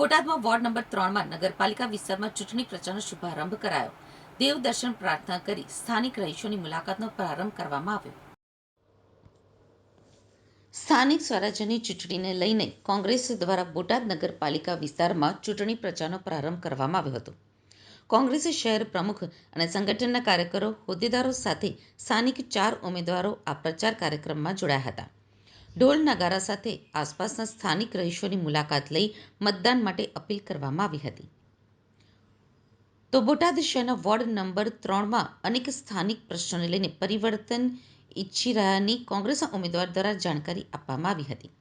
બોટાદમાં ward number 3માં નગરપાલિકા વિસ્તારમાં ચૂંટણી પ્રચારનો શુભારંભ કરાયો. દેવદર્શન પ્રાર્થના કરી સ્થાનિક રહીશોની મુલાકાતનો પ્રારંભ કરવામાં આવ્યો. સ્થાનિક સ્વરાજ્યની ચૂંટણીને લઈને કોંગ્રેસ દ્વારા બોટાદ નગરપાલિકા વિસ્તારમાં ચૂંટણી પ્રચારનો પ્રારંભ કરવામાં આવ્યો હતો. કોંગ્રેસ શહેર પ્રમુખ અને સંગઠનના કાર્યકરો, હોદ્દેદારો સાથે સ્થાનિક 4 ઉમેદવારો આ પ્રચાર કાર્યક્રમમાં જોડાયા હતા. ઢોલ નગારા સાથે આસપાસના સ્થાનિક રહીશોની મુલાકાત લઈ મતદાન માટે અપીલ કરવામાં આવી હતી. તો બોટાદ શહેરના વોર્ડ નંબર 3માં અનેક સ્થાનિક પ્રશ્નોને લઈને પરિવર્તન ઈચ્છી રહ્યાની કોંગ્રેસના ઉમેદવાર દ્વારા જાણકારી આપવામાં આવી હતી.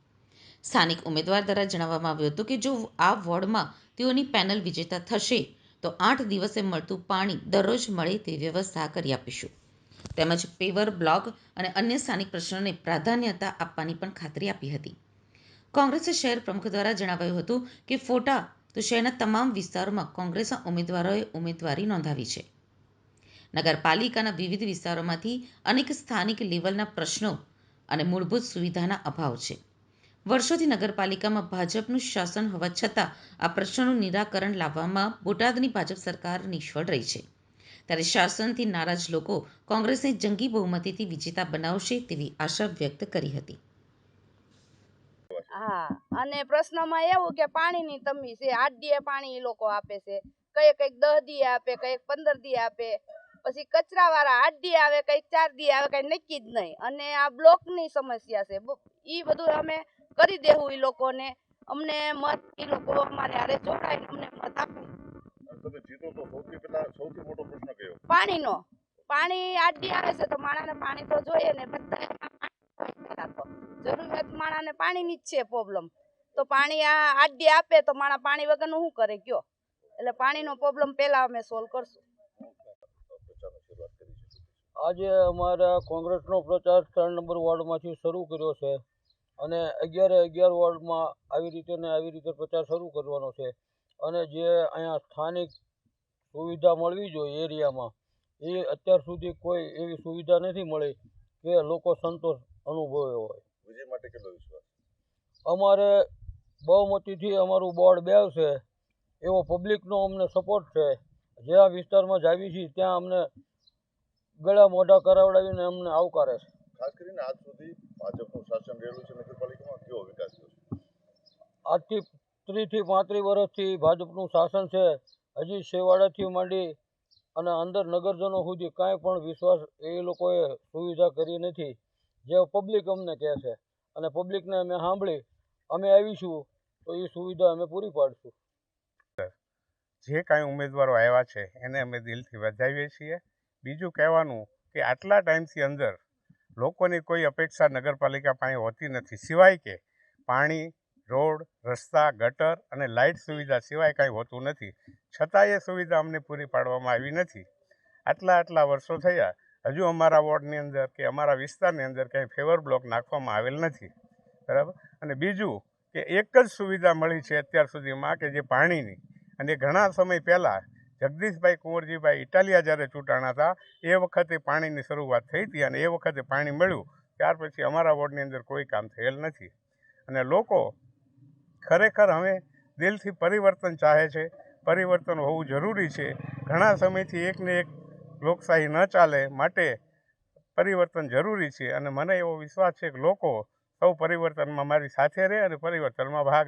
સ્થાનિક ઉમેદવાર દ્વારા જણાવવામાં આવ્યું હતું કે જો આ વોર્ડમાં તેઓની પેનલ વિજેતા થશે તો 8 દિવસે મળતું પાણી દરરોજ મળે તેવી વ્યવસ્થા કરી આપીશું. તેમજ પેવર બ્લોક અને અન્ય સ્થાનિક પ્રશ્નોને પ્રાધાન્યતા આપવાની પણ ખાતરી આપી હતી. કોંગ્રેસ શહેર પ્રમુખ દ્વારા જણાવાયું હતું કે ફોટા તો શહેરના તમામ વિસ્તારોમાં કોંગ્રેસના ઉમેદવારોએ ઉમેદવારી નોંધાવી છે. નગરપાલિકાના વિવિધ વિસ્તારોમાંથી અનેક સ્થાનિક લેવલના પ્રશ્નો અને મૂળભૂત સુવિધાના અભાવ છે. વર્ષોથી નગરપાલિકામાં ભાજપનું શાસન હોવા છતાં આ પ્રશ્નોનું નિરાકરણ લાવવામાં બોટાદની ભાજપ સરકાર નિષ્ફળ રહી છે. ત્યારે શાસનથી નારાજ લોકો કોંગ્રેસને જંગી બહુમતીથી વિજેતા બનાવશે તેવી આશા વ્યક્ત કરી હતી. હા, અને પ્રશ્નમાં એવું કે પાણીની તંગી છે. 8 દીએ પાણી ઈ લોકો આપે છે, કઈક 10 દીએ આપે, કઈક 15 દીએ આપે. પછી કચરાવાળા 8 દીએ આવે, કઈક 4 દીએ આવે, કઈ નક્કી જ નહીં. અને આ બ્લોકની સમસ્યા છે, ઈ બધું અમે કરી દેવું ઈ લોકોને. અમને મત ઈ લોકો અમારે હારે જોડાઈને અમને મત આપે. તમે જીતો તો સૌથી મોટો પ્રશ્ન કયો? પાણીનો. પાણી 8 દી આવે છે તો માણસને પાણી તો જોઈએ ને. બધા જરૂરિયાત માણસને પાણીની જ છે પ્રોબ્લેમ. તો પાણી આ 8 દી આપે તો માણસ પાણી વગરનું શું કરે કયો? એટલે પાણીનો પ્રોબ્લેમ પહેલા અમે સોલ્વ કરશું. આજે અમારા કોંગ્રેસનો પ્રચાર 3 નંબર વોર્ડમાંથી શરૂ કર્યો છે અને 11 વોર્ડમાં આવી રીતે પ્રચાર શરૂ કરવાનો છે. અને જે અહીંયા સ્થાનિક સુવિધા મળવી જોઈએ એરિયામાં, એ અત્યાર સુધી કોઈ એવી સુવિધા નથી મળી કે લોકો સંતોષ અનુભવ્યો હોય. વિજય માટે કેટલો વિશ્વાસ? અમારે બહુમતીથી અમારું બોર્ડ બેવશે એવો પબ્લિકનો અમને સપોર્ટ છે. જે આ વિસ્તારમાં જાવી છીએ ત્યાં અમને ગળા મોઢા કરાવડાવીને અમને આવકારે છે. ખાસ કરીને આજ સુધી ભાજપનું શાસન રહેલું છે નગરપાલિકામાં, કેવો વિકાસ થયો છે? આજથી 30 થી 35 વર્ષથી ભાજપનું શાસન છે. હજી છેવાડાથી માંડી અને અંદર નગરજનો સુધી કાંઈ પણ વિશ્વાસ એ લોકોએ સુવિધા કરી નથી, જે પબ્લિક અમને કહે છે. અને પબ્લિકને અમે સાંભળી અમે આવીશું તો એ સુવિધા અમે પૂરી પાડીશું. જે કાંઈ ઉમેદવારો આવ્યા છે એને અમે દિલથી વધાવીએ છીએ. બીજું કહેવાનું કે આટલા ટાઈમથી અંદર લોકોની કોઈ અપેક્ષા નગરપાલિકા પાસે હોતી નથી, સિવાય કે પાણી, રોડ, રસ્તા, ગટર અને લાઇટ સુવિધા સિવાય કાંઈ હોતું નથી. છતાં એ સુવિધા અમને પૂરી પાડવામાં આવી નથી. આટલા વર્ષો થયા, હજુ અમારા વોર્ડની અંદર કે અમારા વિસ્તારની અંદર કંઈ ફેવર બ્લોક નાખવામાં આવેલ નથી, બરાબર. અને બીજું કે એક જ સુવિધા મળી છે અત્યાર સુધીમાં કે જે પાણીની, અને ઘણા સમય પહેલાં જગદીશભાઈ કુંવરજીભાઈ ઇટાલિયા જ્યારે ચૂંટાણા હતા એ વખતે પાણીની શરૂઆત થઈ હતી અને એ વખતે પાણી મળ્યું. ત્યાર પછી અમારા વોર્ડની અંદર કોઈ કામ થયેલ નથી. અને લોકો ખરેખર હવે દિલથી પરિવર્તન ચાહે છે. પરિવર્તન હોવું જરૂરી છે. ઘણા સમયથી એકને એક લોકશાહી ન ચાલે, માટે પરિવર્તન જરૂરી છે. અને મને એવો વિશ્વાસ છે કે લોકો સૌ પરિવર્તનમાં મારી સાથે રહે અને પરિવર્તનમાં ભાગ